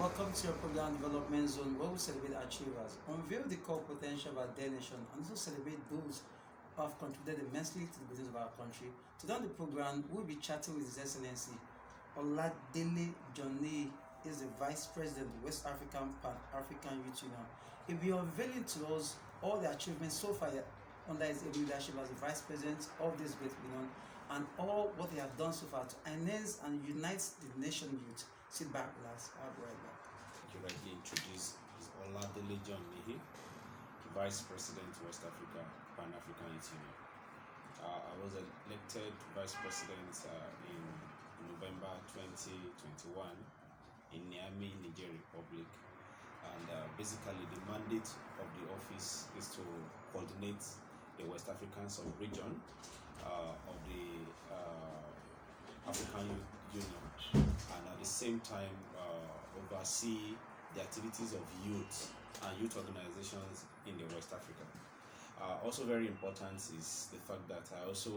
Welcome to your program Development Zone, where we celebrate achievers, unveil the core potential of our dear nation, and also celebrate those who have contributed immensely to the business of our country. Today on the program, we'll be chatting with His Excellency Oladele Nihi, is the Vice President of the West African Pan-African Youth Union. He'll be unveiling to us all the achievements so far under his leadership as the Vice President of this great union, and all what they have done so far to enhance and unite the nation youth. Sit back, relax, I'll be right back. You rightly introduced is Oladele Nihi, Vice President West Africa Pan-African Youth Union. I was elected Vice President in November 2021 in Nihi, Nigerian Republic, and basically the mandate of the office is to coordinate the West African sub-region of the African Union, and at the same time oversee the activities of youth and youth organizations in the West Africa. Also very important is the fact that I also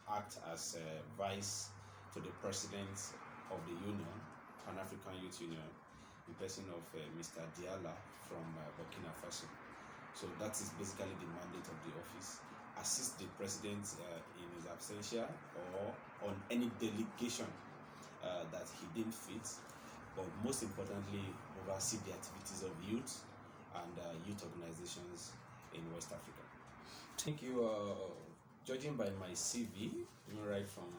act as vice to the president of the union, Pan-African Youth Union, in person of Mr. Diala from Burkina Faso. So that is basically the mandate of the office. Assist the president in his absentia or on any delegation that he deemed fit, but most importantly, oversee the activities of youth and youth organizations in West Africa. Thank you. Judging by my CV, right from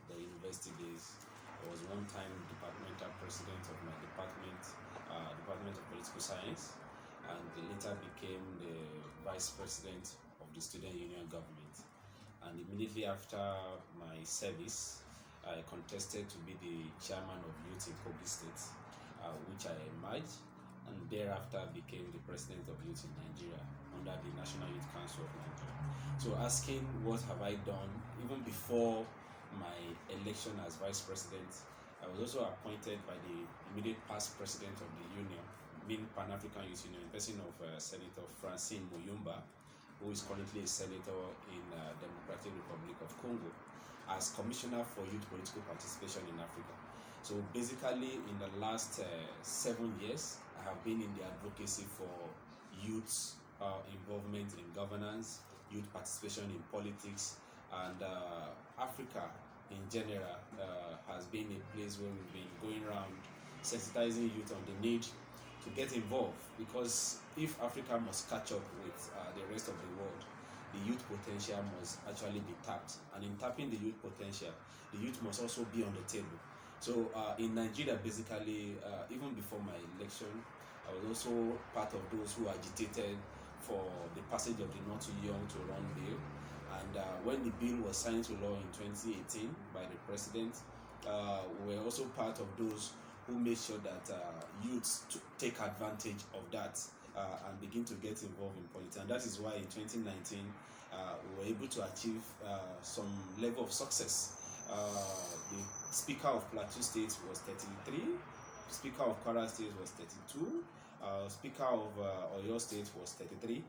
the university days, I was one time departmental president of my department, Department of Political Science, and later became the vice president of the student union government. And immediately after my service, I contested to be the chairman of youth in Kogi State, which I emerged, and thereafter became the president of youth in Nigeria under the National Youth Council of Nigeria. So asking what have I done, even before my election as vice president, I was also appointed by the immediate past president of the union, Pan-African Youth Union, in person of Senator Francine Muyumba, who is currently a senator in Democratic Republic of Congo, as Commissioner for Youth Political Participation in Africa. So basically, in the last 7 years, I have been in the advocacy for youth involvement in governance, youth participation in politics, and Africa in general has been a place where we've been going around sensitizing youth on the need to get involved, because if Africa must catch up with the rest of the world, the youth potential must actually be tapped, and in tapping the youth potential, the youth must also be on the table. So in Nigeria, basically, even before my election, I was also part of those who agitated for the passage of the Not Too Young to Run bill, and when the bill was signed to law in 2018 by the president, we were also part of those who made sure that youths take advantage of that and begin to get involved in politics. And that is why in 2019 we were able to achieve some level of success. The Speaker of Plateau State was 33, Speaker of Kwara State was 32, Speaker of Oyo State was 33.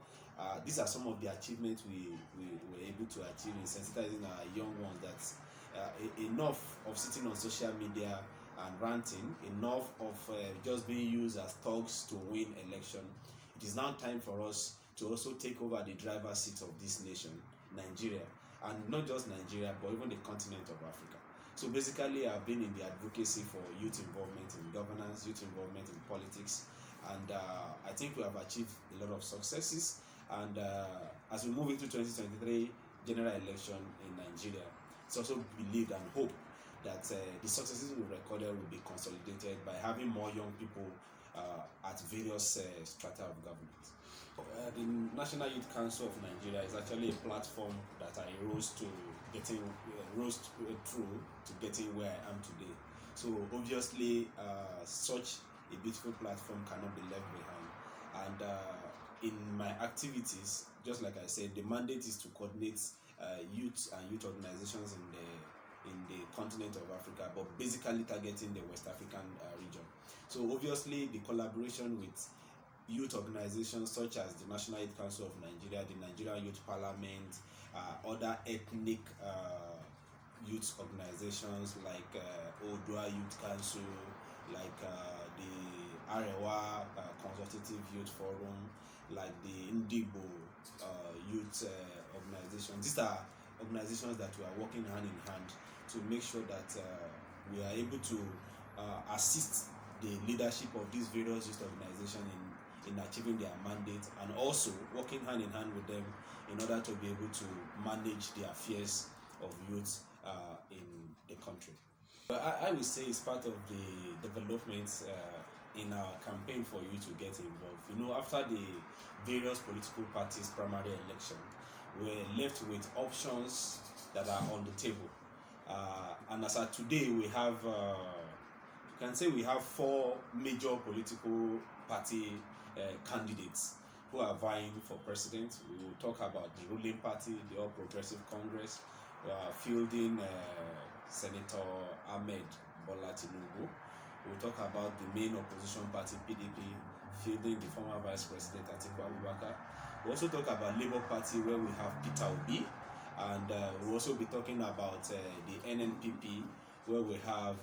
These are some of the achievements we were able to achieve in sensitizing our young ones that enough of sitting on social media and ranting, enough of just being used as thugs to win election. It is now time for us to also take over the driver's seat of this nation, Nigeria, and not just Nigeria, but even the continent of Africa. So basically, I've been in the advocacy for youth involvement in governance, youth involvement in politics, and I think we have achieved a lot of successes. And as we move into 2023 general election in Nigeria, it's also believed and hoped that the successes we recorded will be consolidated by having more young people at various strata of government. The National Youth Council of Nigeria is actually a platform that I rose through to getting where I am today. So obviously, such a beautiful platform cannot be left behind. And in my activities, just like I said, the mandate is to coordinate youth and youth organizations in the continent of Africa, but basically targeting the West African region. So obviously, the collaboration with youth organizations such as the National Youth Council of Nigeria, the Nigerian Youth Parliament, other ethnic youth organizations like Odua Youth Council, like the Arewa Consultative Youth Forum, like the Ndibo Youth Organization. These are organizations that we are working hand in hand to make sure that we are able to assist the leadership of these various youth organizations in achieving their mandate, and also working hand in hand with them in order to be able to manage the affairs of youth in the country. I would say it's part of the developments in our campaign for you to get involved. You know, after the various political parties' primary election, we're left with options that are on the table. And as of today, we have, you can say we have 4 major political party candidates who are vying for president. We will talk about the ruling party, the All Progressive Congress, fielding Senator Ahmed Bola Tinubu. We'll talk about the main opposition party, PDP, fielding the former Vice President Atiku Abubakar. We'll also talk about Labour Party, where we have Peter Obi, and we'll also be talking about the NNPP, where we have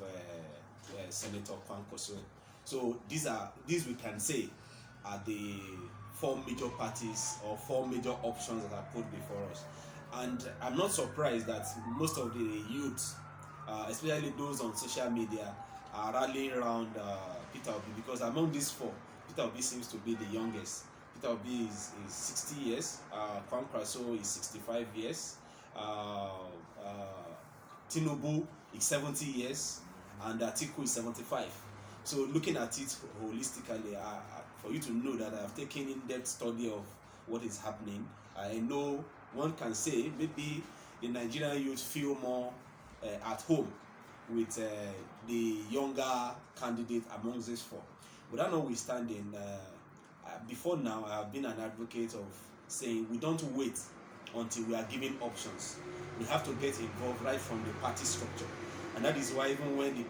Senator Kwankwaso. So these we can say are the 4 major parties or 4 major options that are put before us. And I'm not surprised that most of the youth, especially those on social media, are rallying around Peter Obi, because among these 4, Peter Obi seems to be the youngest. Peter Obi is 60 years, Kwankwaso is 65 years, Tinubu is 70 years, and Atiku is 75. So looking at it holistically, for you to know that I have taken in-depth study of what is happening, I know one can say maybe the Nigerian youth feel more at home with the younger candidate amongst these 4. But that notwithstanding, before now I have been an advocate of saying we don't wait until we are given options. We have to get involved right from the party structure. And that is why even when the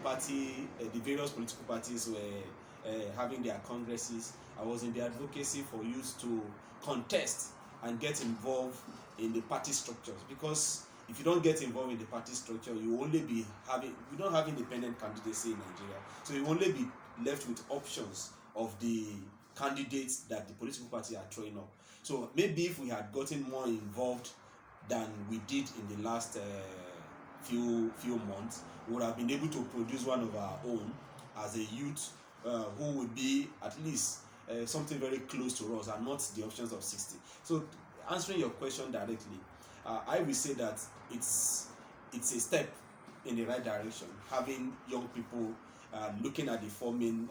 various political parties were having their congresses, I was in the advocacy for youth to contest and get involved in the party structures. Because if you don't get involved in the party structure, we don't have independent candidacy in Nigeria. So you only be left with options of the candidates that the political party are throwing up. So maybe if we had gotten more involved than we did in the last few months, we would have been able to produce one of our own as a youth who would be at least something very close to us and not the options of 60. So answering your question directly, I will say that it's a step in the right direction, having young people looking at the 4 main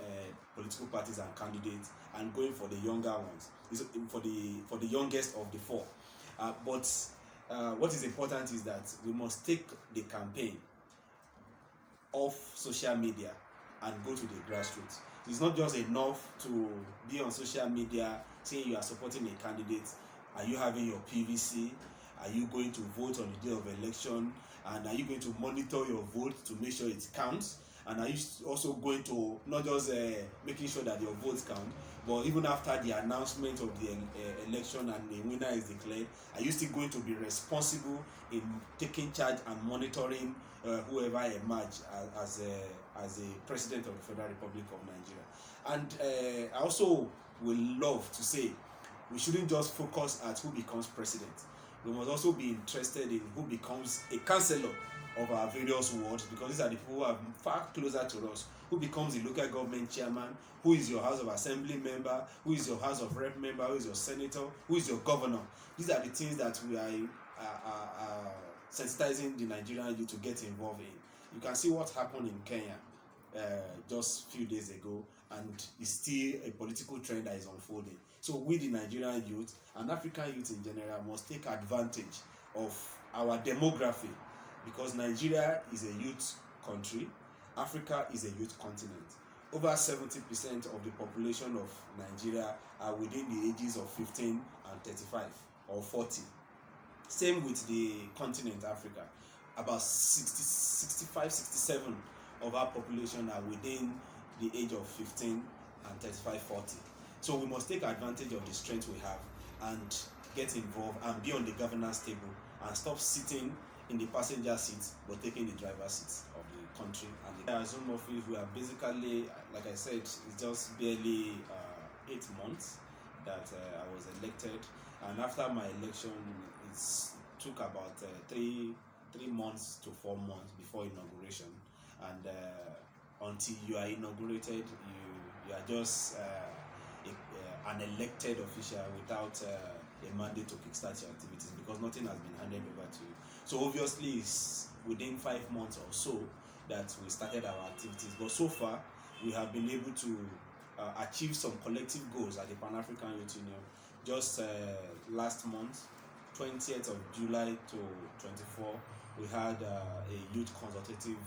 political parties and candidates and going for the younger ones, for the youngest of the 4. But what is important is that we must take the campaign off social media and go to the grassroots. It's not just enough to be on social media saying you are supporting a candidate. Are you having your PVC? Are you going to vote on the day of election? And are you going to monitor your vote to make sure it counts? And are you also going to not just making sure that your votes count, but even after the announcement of the election and the winner is declared, are you still going to be responsible in taking charge and monitoring whoever emerges as a president of the Federal Republic of Nigeria? And I also would love to say we shouldn't just focus at who becomes president. We must also be interested in who becomes a councillor of our various wards, because these are the people who are far closer to us. Who becomes the local government chairman? Who is your House of Assembly member? Who is your House of Rep member? Who is your senator? Who is your governor? These are the things that we are sensitizing the Nigerian youth to get involved in. You can see what happened in Kenya just a few days ago, and it's still a political trend that is unfolding. So we, the Nigerian youth and African youth in general, must take advantage of our demography, because Nigeria is a youth country, Africa is a youth continent. Over 70% of the population of Nigeria are within the ages of 15 and 35 or 40. Same with the continent Africa. About 65, 67 of our population are within the age of 15 and 35, 40. So we must take advantage of the strength we have and get involved and be on the governance table and stop sitting in the passenger seat but taking the driver's seat of the country. And as Home Office, we are basically, like I said, it's just barely 8 months that I was elected. And after my election, it took about 3 months to 4 months before inauguration. And until you are inaugurated, you are just an elected official without a mandate to kickstart your activities, because nothing has been handed over to you. So obviously it's within 5 months or so that we started our activities, but so far we have been able to achieve some collective goals at the Pan-African Youth Union. Just last month, 20th of July to 24, we had a youth consultative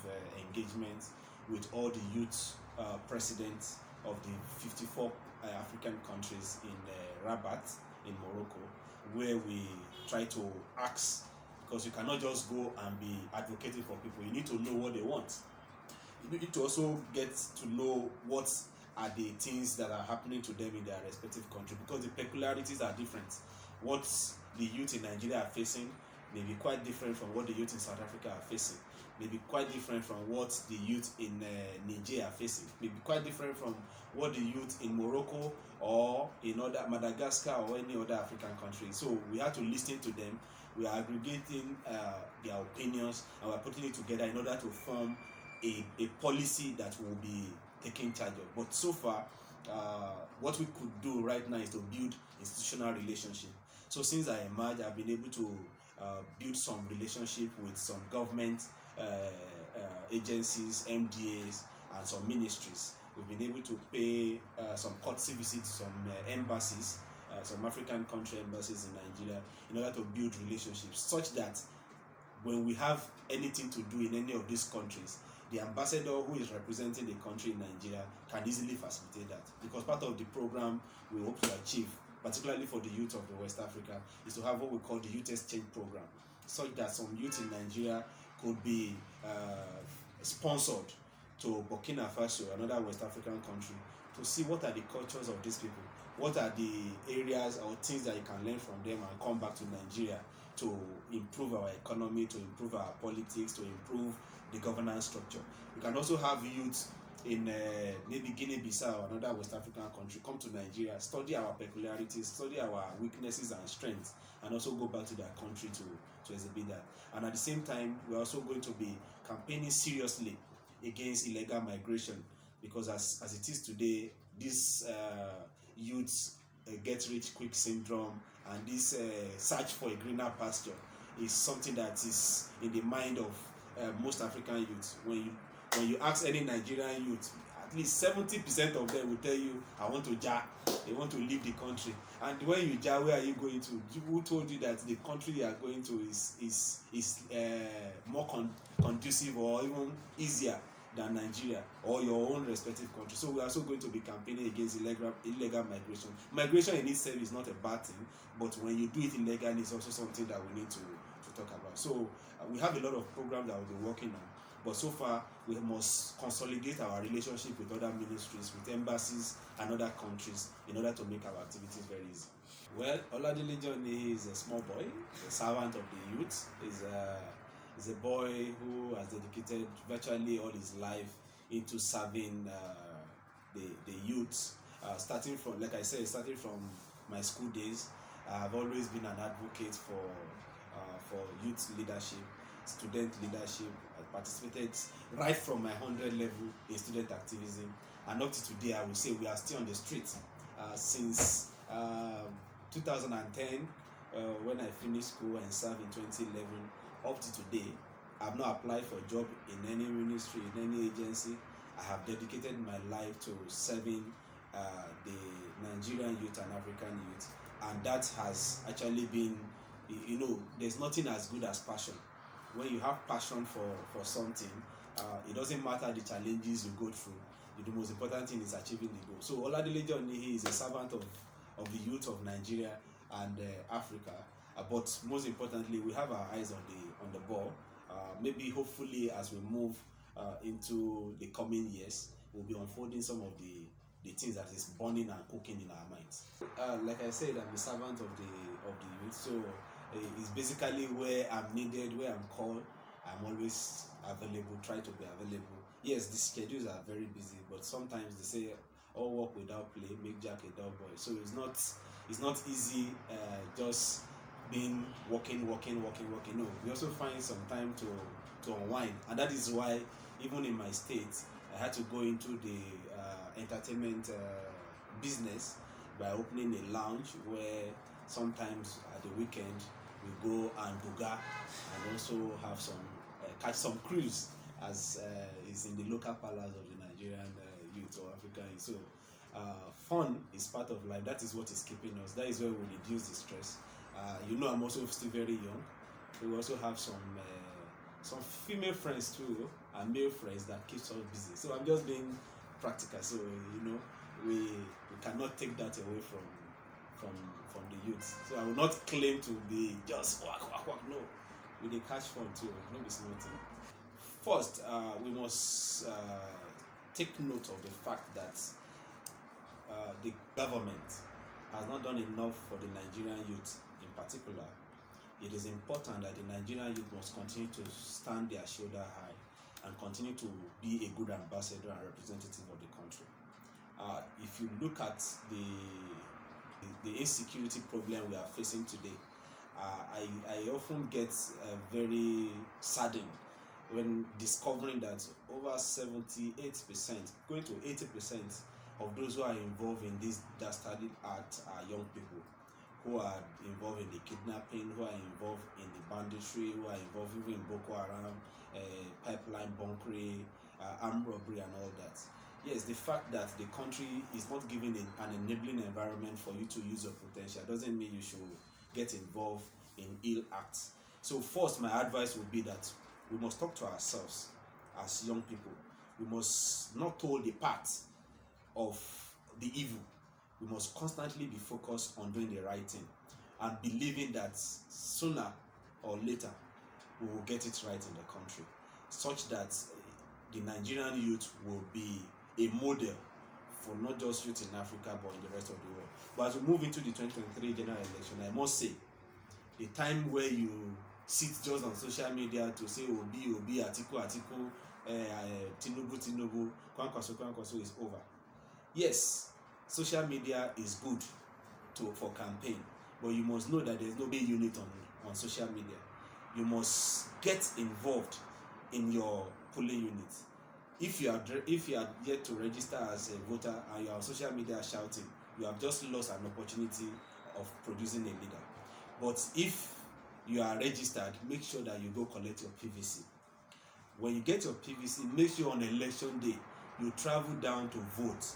engagement with all the youth presidents of the 54 African countries in Rabat in Morocco, where we try to ask, because you cannot just go and be advocating for people. You need to know what they want. You need to also get to know what are the things that are happening to them in their respective country, because the peculiarities are different. What the youth in Nigeria are facing may be quite different from what the youth in South Africa are facing, may be quite different from what the youth in Nigeria are facing, may be quite different from what the youth in Morocco or in other Madagascar or any other African country. So we have to listen to them. We are aggregating their opinions, and we are putting it together in order to form a policy that will be taking charge of. But so far, what we could do right now is to build institutional relationship. So since I emerged, I've been able to build some relationship with some government agencies, MDAs, and some ministries. We've been able to pay some courtesy visits to some embassies, some African country embassies in Nigeria, in order to build relationships, such that when we have anything to do in any of these countries, the ambassador who is representing the country in Nigeria can easily facilitate that. Because part of the program we hope to achieve, particularly for the youth of the West Africa, is to have what we call the youth exchange program, such that some youth in Nigeria could be sponsored to Burkina Faso, another West African country, to see what are the cultures of these people, what are the areas or things that you can learn from them, and come back to Nigeria to improve our economy, to improve our politics, to improve the governance structure. We can also have youth in maybe Guinea-Bissau or another West African country come to Nigeria, study our peculiarities, study our weaknesses and strengths, and also go back to their country to exhibit that. And at the same time, we're also going to be campaigning seriously against illegal migration, because as it is today, this youth get rich quick syndrome and this search for a greener pasture is something that is in the mind of most African youths. When you ask any Nigerian youth, at least 70% of them will tell you, I want to ja, they want to leave the country. And when you ja, where are you going to? Who told you that the country you are going to is more conducive or even easier than Nigeria or your own respective country? So we are also going to be campaigning against illegal migration. Migration in itself is not a bad thing, but when you do it illegally, it's also something that we need to talk about. So we have a lot of programs that we'll be working on, but so far we must consolidate our relationship with other ministries, with embassies and other countries, in order to make our activities very easy. Well, Oladele Nihi is a small boy, a servant of the youth. Is a boy who has dedicated virtually all his life into serving the youth. Starting from, like I said, starting from my school days, I've always been an advocate for youth leadership, student leadership. I participated right from my 100 level in student activism, and up to today, I would say we are still on the street since 2010, when I finished school and served in 2011. Up to today, I've not applied for a job in any ministry, in any agency. I have dedicated my life to serving the Nigerian youth and African youth, and that has actually been, there's nothing as good as passion. When you have passion for something, it doesn't matter the challenges you go through. The most important thing is achieving the goal. So Oladele Nihi is a servant of the youth of Nigeria and Africa. But most importantly, we have our eyes on the ball. Maybe hopefully as we move into the coming years, we'll be unfolding some of the things that is burning and cooking in our minds. Like I said, I'm a servant of the youth, so it's basically where I'm needed, where I'm called I'm always available, try to be available. Yes, the schedules are very busy, but sometimes they say all work without play make Jack a dull boy. So it's not easy just being working. No, we also find some time to unwind, and that is why even in my state I had to go into the entertainment business by opening a lounge where sometimes at the weekend we go and buga and also have some catch some cruise as is in the local palace of the Nigerian youth or African youth. So fun is part of life. That is what is keeping us. That is where we reduce the stress. I'm also still very young. We also have some female friends too and male friends that keeps us busy. So I'm just being practical. So we cannot take that away from the youth. So I will not claim to be just whack. No, we dey catch fun too. No be small thing. First, we must take note of the fact that the government has not done enough for the Nigerian youth in particular. It is important that the Nigerian youth must continue to stand their shoulder high and continue to be a good ambassador and representative of the country. If you look at the insecurity problem we are facing today, I often get very saddened when discovering that over 78%, going to 80% of those who are involved in this dastardly act are young people who are involved in the kidnapping, who are involved in the banditry, who are involved even in Boko Haram, pipeline bunkering, armed robbery and all that. Yes, the fact that the country is not giving an enabling environment for you to use your potential doesn't mean you should get involved in ill acts. So first, my advice would be that we must talk to ourselves as young people. We must not hold the part of the evil. We must constantly be focused on doing the right thing and believing that sooner or later we will get it right in the country, such that the Nigerian youth will be a model for not just youth in Africa but in the rest of the world. But as we move into the 2023 general election, I must say, the time where you sit just on social media to say Obi, Atiku, Tinubu, Kwankwaso is over. Yes, social media is good for campaign, but you must know that there is no big unit on social media. You must get involved in your polling unit. If you are yet to register as a voter and you are on social media shouting, you have just lost an opportunity of producing a leader. But if you are registered, make sure that you go collect your PVC. When you get your PVC, make sure on election day you travel down to vote,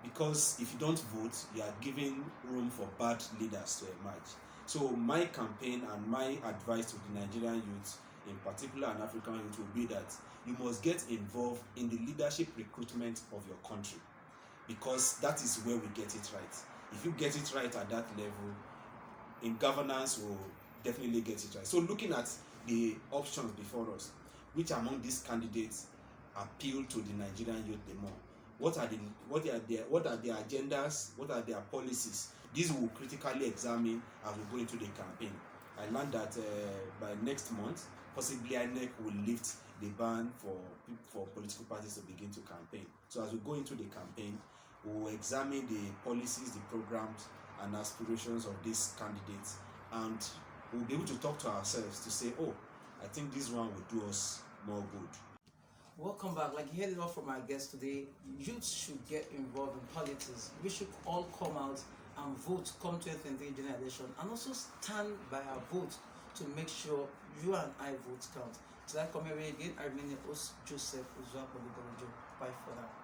because if you don't vote, you are giving room for bad leaders to emerge. So my campaign and my advice to the Nigerian youth, in particular and African youth, will be that you must get involved in the leadership recruitment of your country, because that is where we get it right. If you get it right at that level, in governance we'll definitely get it right. So looking at the options before us, which among these candidates appeal to the Nigerian youth the more? What are their agendas? What are their policies? These we will critically examine as we go into the campaign. I learned that by next month, possibly INEC will lift the ban for political parties to begin to campaign. So as we go into the campaign, we will examine the policies, the programs, and aspirations of these candidates, and we'll be able to talk to ourselves to say, oh, I think this one will do us more good. Welcome back. Like you heard it all from our guest today, youth should get involved in politics. We should all come out and vote come 2023 general election, and also stand by our vote to make sure you and I vote count. Till I come here again, I remain your host, Joseph Uzwa. Bye for now.